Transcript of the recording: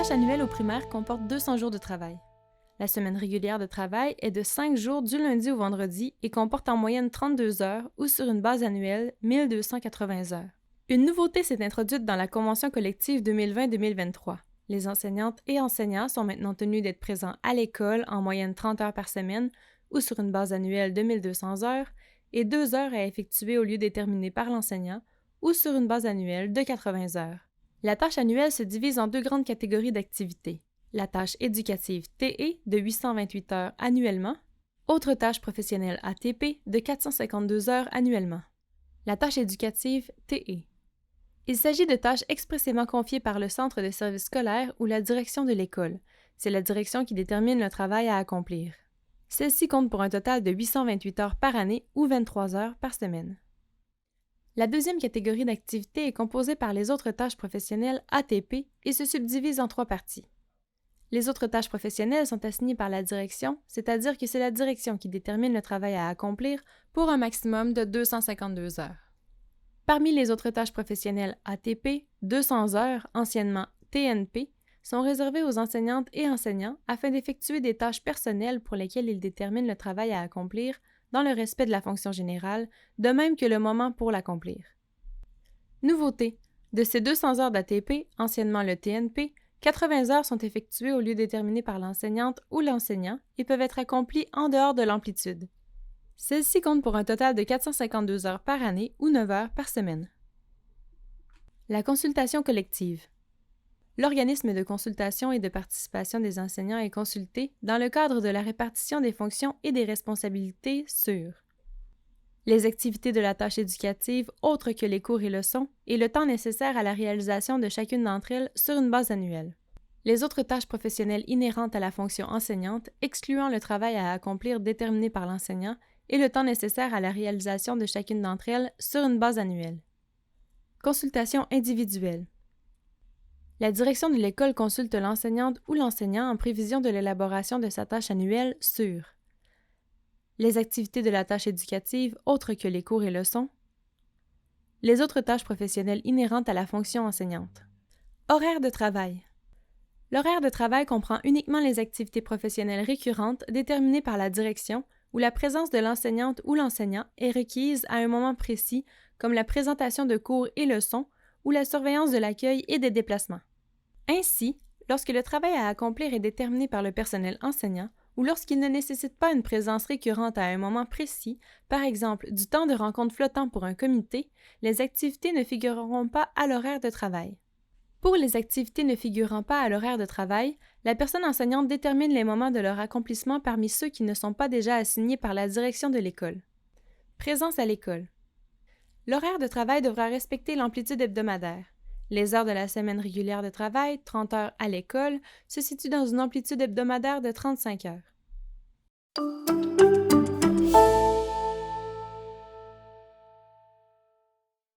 tâche annuelle au primaire comporte 200 jours de travail. La semaine régulière de travail est de 5 jours du lundi au vendredi et comporte en moyenne 32 heures ou sur une base annuelle 1280 heures. Une nouveauté s'est introduite dans la Convention collective 2020-2023. Les enseignantes et enseignants sont maintenant tenus d'être présents à l'école en moyenne 30 heures par semaine ou sur une base annuelle de 1200 heures et 2 heures à effectuer au lieu déterminé par l'enseignant ou sur une base annuelle de 80 heures. La tâche annuelle se divise en deux grandes catégories d'activités. La tâche éducative TE de 828 heures annuellement, autre tâche professionnelle ATP de 452 heures annuellement. La tâche éducative TE. Il s'agit de tâches expressément confiées par le centre de service scolaire ou la direction de l'école. C'est la direction qui détermine le travail à accomplir. Celle-ci compte pour un total de 828 heures par année ou 23 heures par semaine. La deuxième catégorie d'activités est composée par les autres tâches professionnelles ATP et se subdivise en 3 parties. Les autres tâches professionnelles sont assignées par la direction, c'est-à-dire que c'est la direction qui détermine le travail à accomplir pour un maximum de 252 heures. Parmi les autres tâches professionnelles ATP, 200 heures, anciennement TNP, sont réservées aux enseignantes et enseignants afin d'effectuer des tâches personnelles pour lesquelles ils déterminent le travail à accomplir dans le respect de la fonction générale, de même que le moment pour l'accomplir. Nouveauté: de ces 200 heures d'ATP, anciennement le TNP, 80 heures sont effectuées au lieu déterminé par l'enseignante ou l'enseignant et peuvent être accomplies en dehors de l'amplitude. Celles-ci comptent pour un total de 452 heures par année ou 9 heures par semaine. La consultation collective. L'organisme de consultation et de participation des enseignants est consulté dans le cadre de la répartition des fonctions et des responsabilités sur les activités de la tâche éducative autres que les cours et leçons et le temps nécessaire à la réalisation de chacune d'entre elles sur une base annuelle. Les autres tâches professionnelles inhérentes à la fonction enseignante, excluant le travail à accomplir déterminé par l'enseignant et le temps nécessaire à la réalisation de chacune d'entre elles sur une base annuelle. Consultation individuelle. La direction de l'école consulte l'enseignante ou l'enseignant en prévision de l'élaboration de sa tâche annuelle sur les activités de la tâche éducative autres que les cours et leçons, les autres tâches professionnelles inhérentes à la fonction enseignante. Horaire de travail. L'horaire de travail comprend uniquement les activités professionnelles récurrentes déterminées par la direction où la présence de l'enseignante ou l'enseignant est requise à un moment précis, comme la présentation de cours et leçons ou la surveillance de l'accueil et des déplacements. Ainsi, lorsque le travail à accomplir est déterminé par le personnel enseignant ou lorsqu'il ne nécessite pas une présence récurrente à un moment précis, par exemple du temps de rencontre flottant pour un comité, les activités ne figureront pas à l'horaire de travail. Pour les activités ne figurant pas à l'horaire de travail, la personne enseignante détermine les moments de leur accomplissement parmi ceux qui ne sont pas déjà assignés par la direction de l'école. Présence à l'école. L'horaire de travail devra respecter l'amplitude hebdomadaire. Les heures de la semaine régulière de travail, 30 heures à l'école, se situent dans une amplitude hebdomadaire de 35 heures.